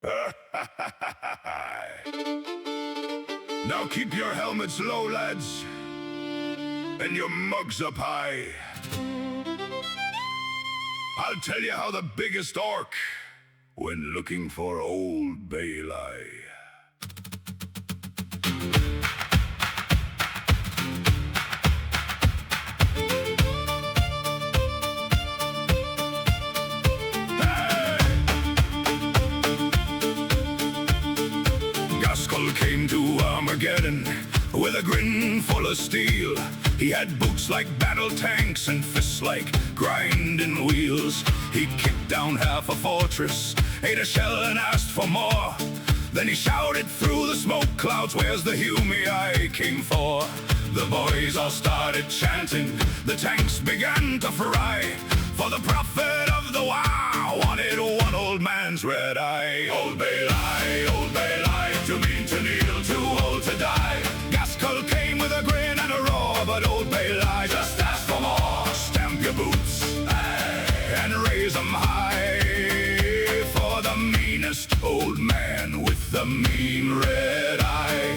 Now keep your helmets low, lads, and your mugs up high. I'll tell you how the biggest orc when looking for Old Bale Eye. Ghazghkull came to Armageddon with a grin full of steel. He had boots like battle tanks and fists like grinding wheels. He kicked down half a fortress, ate a shell and asked for more. Then he shouted through the smoke clouds, "Where's the Humie I came for?" The boys all started chanting, the tanks began to fry, for the prophet of the wow wanted one old man's red eye. Old Bale Eye, Old Bale Eye, too mean to kneel, too old to die. Ghazghkull came with a grin and a roar, but Old Bale Eye just asked for more. Stamp your boots, and raise them high, for the meanest old man with the mean red eye.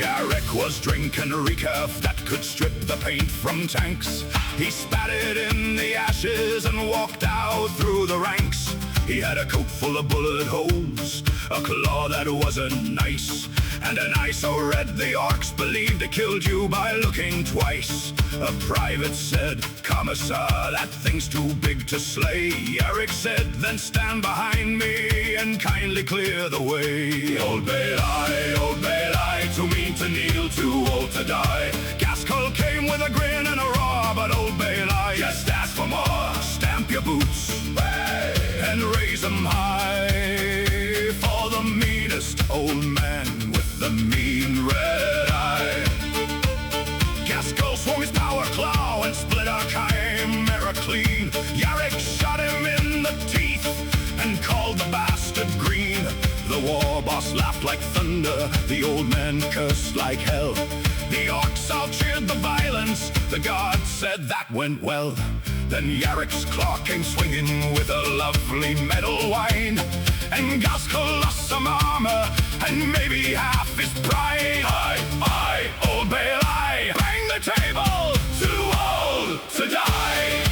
Yarrick was drinking recaf that could strip the paint from tanks. He spat it in the ashes and walked out through the ranks. He had a coat full of bullet holes, a claw that wasn't nice, and an eye so red the Orks believed it killed you by looking twice. A private said, "Commissar, that thing's too big to slay." Yarrick said, "Then stand behind me and kindly clear the way." Old Bale Eye, Old Bale Eye, too mean to kneel, too old to die. Ghazghkull came with a grin and a roar, but Old Bale Eye just asked for more. Stamp your boots, and raise them high, for the meanest old man with the mean red eye. Ghazghkull swung his power claw and split our chimera clean. Yarrick shot him in the teeth and called the bastard green. The war boss laughed like thunder, the old man cursed like hell. The Orks all cheered the violence, the guard said that went well. Then Yarrick's claw came swinging with a lovely metal whine, and Ghazghkull lost some armor and maybe half his pride. Aye, Old Bale Eye, bang the table, too old to die.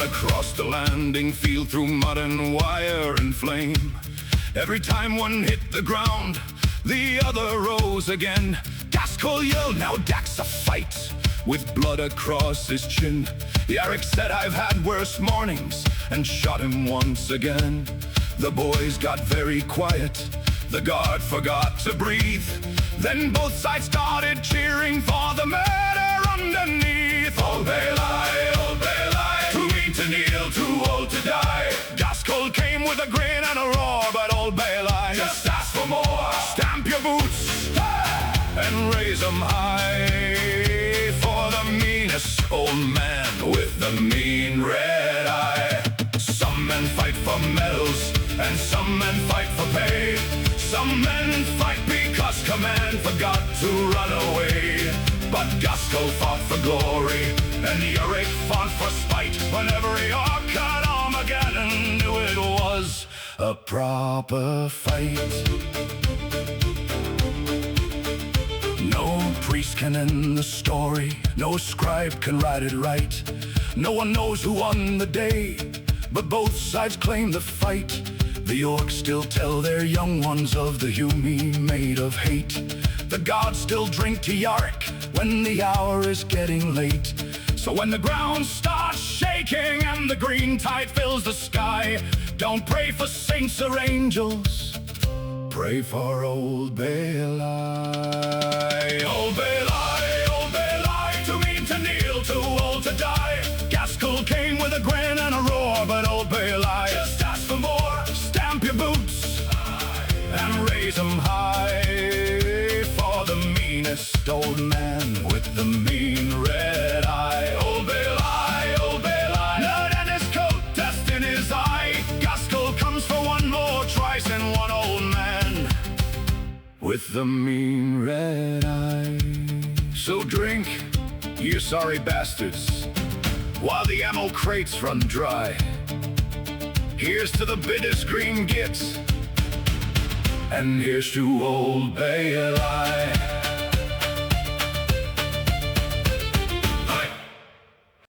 Across the landing field through mud and wire and flame. Every time one hit the ground, the other rose again. Ghazghkull yelled, "Now that's a fight," with blood across his chin. Yarrick said, "I've had worse mornings," and shot him once again. The boys got very quiet, the guard forgot to breathe. Then both sides started cheering for the murder underneath. Old Bale Eye, Old Bale Eye, too mean to kneel, too old to die. Ghazghkull came with a grin and a roar, but Old Bale Eye just asked for more. Stamp your boots, and raise them high, for the meanest old man with the mean red eye. Some men fight for medals, and some men fight for pay. Some men fight because command forgot to run away. But Ghazghkull fought for glory, and Yarrick fought for spite. When every Ork at Armageddon knew it was a proper fight. No priest can end the story, no scribe can write it right. No one knows who won the day, but both sides claim the fight. The Orks still tell their young ones of the Humie made of hate. The gods still drink to Yarrick when the hour is getting late. So when the ground starts shaking and the green tide fills the sky, don't pray for saints or angels, pray for Old Bale Eye. Old Bale Eye, Old Bale Eye, too mean to kneel, too old to die. Ghazghkull came with a grin and a roar, but Old Bale Eye just asked for more. Stamp your boots and raise them high, for the meanest old man with the mean red eye. Old Bale Eye, Old Bale Eye, blood and his coat, dust in with the mean red eye. So drink, you sorry bastards, while the ammo crates run dry. Here's to the bitters green gits, and here's to Old Bale Eye.